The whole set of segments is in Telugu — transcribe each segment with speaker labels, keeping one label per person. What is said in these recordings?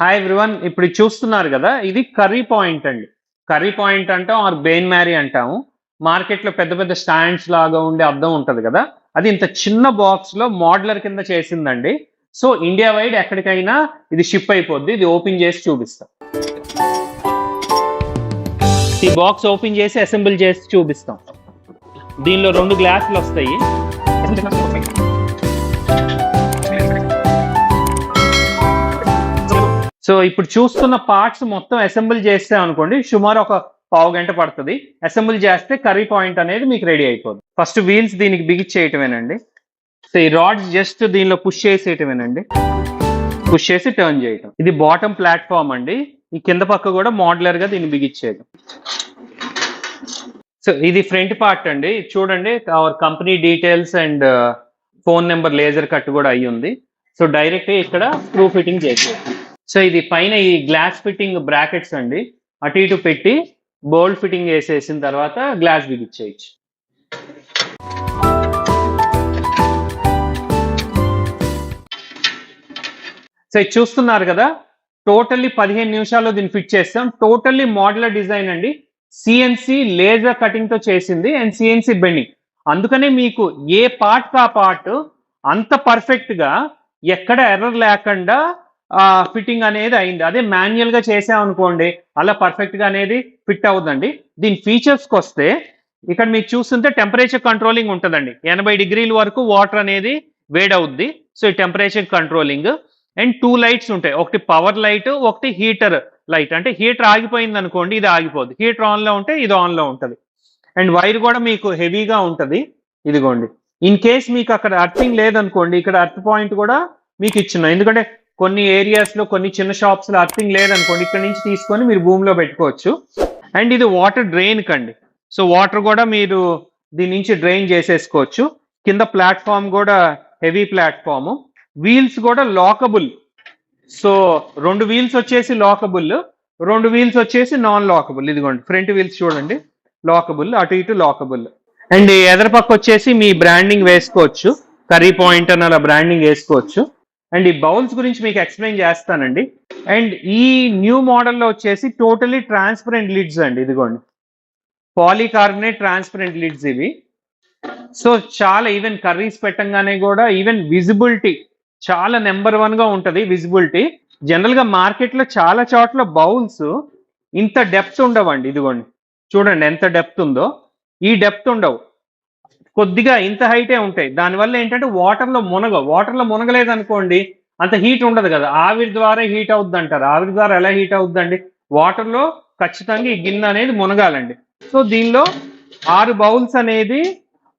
Speaker 1: Hi everyone. ఇప్పుడు ఇది చూస్తున్నారు కదా, ఇది కర్రీ పాయింట్ అండి. కర్రీ పాయింట్ అంటాం ఆర్ బెయిన్ మ్యారీ అంటాము. మార్కెట్లో పెద్ద పెద్ద స్టాండ్స్ లాగా ఉండే అద్దం ఉంటుంది కదా, అది ఇంత చిన్న బాక్స్ లో మోడ్యులర్ కింద చేసిందండి. సో ఇండియా వైడ్ ఎక్కడికైనా ఇది షిప్ అయిపోద్ది. ఇది ఓపెన్ చేసి చూపిస్తాం. ఈ బాక్స్ ఓపెన్ చేసి అసెంబుల్ చేసి చూపిస్తాం. దీనిలో 2 గ్లాసులు వస్తాయి. సో ఇప్పుడు చూస్తున్న పార్ట్స్ మొత్తం అసెంబుల్ చేస్తే అనుకోండి సుమారు ఒక పావు గంట పడుతుంది. అసెంబుల్ చేస్తే కర్రీ పాయింట్ అనేది మీకు రెడీ అయిపోతుంది. ఫస్ట్ వీల్స్ దీనికి బిగించేయటమేనండి. సో ఈ రాడ్స్ జస్ట్ దీనిలో పుష్ చేసేయటమేనండి. పుష్ చేసి టర్న్ చేయటం. ఇది బాటమ్ ప్లాట్ఫామ్ అండి. ఈ కింద పక్క కూడా మోడ్యులర్ గా దీన్ని బిగించేయడం. సో ఇది ఫ్రంట్ పార్ట్ అండి. చూడండి, our company details and phone number laser cut కూడా అయ్యి ఉంది. సో డైరెక్ట్ ఇక్కడ స్క్రూ ఫిట్టింగ్ చేసేది. సో ఇది పైన ఈ గ్లాస్ ఫిట్టింగ్ బ్రాకెట్స్ అండి. అటు ఇటు పెట్టి బోల్డ్ ఫిట్టింగ్ వేసేసిన తర్వాత గ్లాస్ బిగించేయచ్చు. సో ఇది చూస్తున్నారు కదా, టోటల్లీ 15 నిమిషాల్లో దీన్ని ఫిట్ చేస్తాం. టోటల్లీ మోడ్యులర్ డిజైన్ అండి. సిఎన్సి లేజర్ కటింగ్ తో చేసింది అండ్ సిఎన్సి బెండింగ్. అందుకనే మీకు ఏ పార్ట్ కా పార్ట్ అంత పర్ఫెక్ట్ గా ఎక్కడ ఎర్రర్ లేకుండా ఫిట్టింగ్ అనేది అయింది. అదే మాన్యువల్ గా చేసామనుకోండి అలా పర్ఫెక్ట్ గా అనేది ఫిట్ అవుతుందండి. దీని ఫీచర్స్ కి వస్తే ఇక్కడ మీకు చూస్తుంటే టెంపరేచర్ కంట్రోలింగ్ ఉంటుందండి. 80 డిగ్రీల వరకు వాటర్ అనేది వేడవుద్ది. సో ఈ టెంపరేచర్ కంట్రోలింగ్ అండ్ 2 లైట్స్ ఉంటాయి. ఒకటి పవర్ లైట్, ఒకటి హీటర్ లైట్. అంటే హీటర్ ఆగిపోయింది అనుకోండి ఇది ఆగిపోద్ది, హీటర్ ఆన్ లో ఉంటే ఇది ఆన్ లో ఉంటుంది. అండ్ వైర్ కూడా మీకు హెవీగా ఉంటుంది. ఇదిగోండి, ఇన్ కేస్ మీకు అక్కడ అర్థింగ్ లేదనుకోండి ఇక్కడ అర్త్ పాయింట్ కూడా మీకు ఇచ్చిన. ఎందుకంటే కొన్ని ఏరియాస్ లో కొన్ని చిన్న షాప్స్ లో అర్థింగ్ లేదనుకోండి ఇక్కడ నుంచి తీసుకొని మీరు భూమిలో పెట్టుకోవచ్చు. అండ్ ఇది వాటర్ డ్రైన్ కండి. సో వాటర్ కూడా మీరు దీని నుంచి డ్రైన్ చేసేసుకోవచ్చు. కింద ప్లాట్ఫామ్ కూడా హెవీ ప్లాట్ఫామ్. వీల్స్ కూడా లాకబుల్. సో 2 వీల్స్ వచ్చేసి లాకబుల్, 2 వీల్స్ వచ్చేసి నాన్ లాకబుల్. ఇదిగోండి ఫ్రంట్ వీల్స్ చూడండి లాకబుల్, అటు ఇటు లాకబుల్. అండ్ ఎదర పక్క వచ్చేసి మీ బ్రాండింగ్ వేసుకోవచ్చు. కర్రీ పాయింట్ అని అలా బ్రాండింగ్ వేసుకోవచ్చు. అండ్ ఈ బౌల్స్ గురించి మీకు ఎక్స్ప్లెయిన్ చేస్తానండి. అండ్ ఈ న్యూ మోడల్లో వచ్చేసి టోటలీ ట్రాన్స్పరెంట్ లిడ్స్ అండి. ఇదిగోండి పాలీకార్బోనేట్ ట్రాన్స్పరెంట్ లిడ్స్ ఇవి. సో చాలా ఈవెన్ కర్రీస్ పెట్టంగానే కూడా ఈవెన్ విజిబిలిటీ చాలా నెంబర్ 1 గా ఉంటుంది. విజిబిలిటీ జనరల్ గా మార్కెట్ లో చాలా చోట్ల బౌల్స్ ఇంత డెప్త్ ఉండవండి. ఇదిగోండి చూడండి ఎంత డెప్త్ ఉందో. ఈ డెప్త్ ఉండవు, కొద్దిగా ఇంత హైటే ఉంటాయి. దానివల్ల ఏంటంటే వాటర్లో మునగలేదు అనుకోండి అంత హీట్ ఉండదు కదా. ఆవిరి ద్వారా హీట్ అవుద్ది అంటారు. ఆవిరి ద్వారా ఎలా హీట్ అవుద్దండి? వాటర్లో ఖచ్చితంగా ఈ గిన్నె అనేది మునగాలండి. సో దీనిలో 6 బౌల్స్ అనేది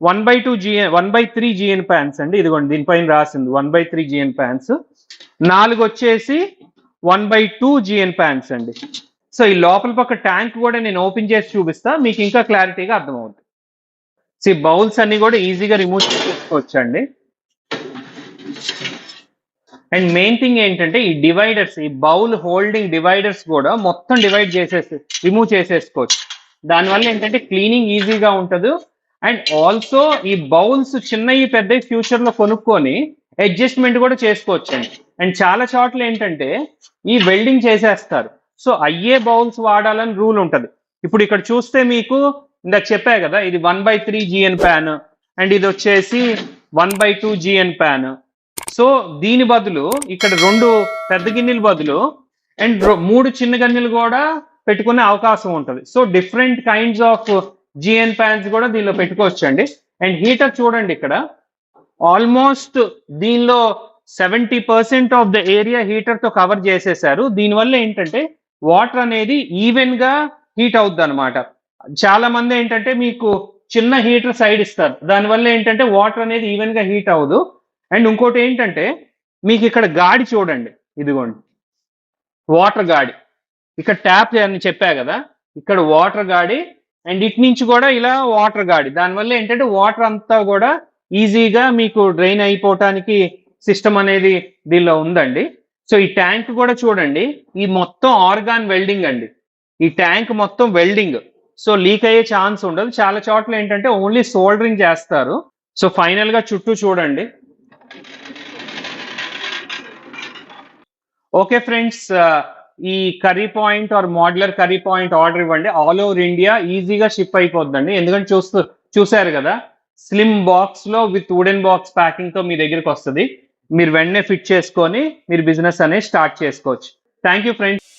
Speaker 1: 1/3 GN ప్యాన్స్ అండి. ఇదిగోండి దీనిపైన రాసింది 1/3 GN ప్యాన్స్. 4 వచ్చేసి 1/2 GN ప్యాన్స్ అండి. సో ఈ లోపల పక్క ట్యాంక్ కూడా నేను ఓపెన్ చేసి చూపిస్తా, మీకు ఇంకా క్లారిటీగా అర్థమవుతుంది. సో ఈ బౌల్స్ అన్ని కూడా ఈజీగా రిమూవ్ చేసుకోవచ్చు అండి. అండ్ మెయిన్ థింగ్ ఏంటంటే ఈ డివైడర్స్, ఈ బౌల్ హోల్డింగ్ డివైడర్స్ కూడా మొత్తం డివైడ్ చేసేసి రిమూవ్ చేసేసుకోవచ్చు. దానివల్ల ఏంటంటే క్లీనింగ్ ఈజీగా ఉంటుంది. అండ్ ఆల్సో ఈ బౌల్స్ చిన్నవి పెద్దవి ఫ్యూచర్ లో కొనుక్కొని అడ్జస్ట్మెంట్ కూడా చేసుకోవచ్చు అండి. అండ్ చాలా చోట్ల ఏంటంటే ఈ వెల్డింగ్ చేసేస్తారు. సో అయ్యే బౌల్స్ వాడాలని రూల్ ఉంటుంది. ఇప్పుడు ఇక్కడ చూస్తే మీకు ఇందాక చెప్పా కదా, ఇది 1/3 GN ప్యాన్ అండ్ ఇది వచ్చేసి 1/2 GN ప్యాన్. సో దీని బదులు ఇక్కడ 2 పెద్ద గిన్నెల బదులు అండ్ 3 చిన్న గిన్నెలు కూడా పెట్టుకునే అవకాశం ఉంటుంది. So different kinds of GN pans కూడా దీనిలో పెట్టుకోవచ్చు అండి. అండ్ హీటర్ చూడండి, ఇక్కడ ఆల్మోస్ట్ దీనిలో 70% ఆఫ్ ద ఏరియా హీటర్ తో కవర్ చేసేసారు. దీనివల్ల ఏంటంటే వాటర్ అనేది ఈవెన్ గా హీట్ అవుద్ది అనమాట. చాలా మంది ఏంటంటే మీకు చిన్న హీటర్ సైడ్ ఇస్తారు, దానివల్ల ఏంటంటే వాటర్ అనేది ఈవెన్ గా హీట్ అవ్వదు. అండ్ ఇంకోటి ఏంటంటే మీకు ఇక్కడ గాడి చూడండి, ఇదిగోండి వాటర్ గాడి. ఇక్కడ ట్యాప్ అని చెప్పా కదా, ఇక్కడ వాటర్ గాడి అండ్ ఇటు నుంచి కూడా ఇలా వాటర్ గాడి. దానివల్ల ఏంటంటే వాటర్ అంతా కూడా ఈజీగా మీకు డ్రైన్ అయిపోవటానికి సిస్టమ్ అనేది దీనిలో ఉందండి. సో ఈ ట్యాంక్ కూడా చూడండి, ఈ మొత్తం ఆర్గాన్ వెల్డింగ్ అండి. ఈ ట్యాంక్ మొత్తం వెల్డింగ్. సో లీక్ అయ్యే ఛాన్స్ ఉండదు. చాలా చోట్ల ఏంటంటే ఓన్లీ సోల్డరింగ్ చేస్తారు. సో ఫైనల్ గా చుట్టూ చూడండి, ఓకే ఫ్రెండ్స్, ఈ curry point or modular curry point order ఇవ్వండి. ఆల్ ఓవర్ ఇండియా ఈజీగా షిప్ అయిపోద్దండి. ఎందుకంటే చూసారు కదా, స్లిమ్ బాక్స్ లో విత్ వుడెన్ బాక్స్ ప్యాకింగ్ తో మీ దగ్గరికి వస్తుంది. మీరు వెంటనే ఫిట్ చేసుకొని మీరు బిజినెస్ అనేది స్టార్ట్ చేసుకోవచ్చు. Thank you friends.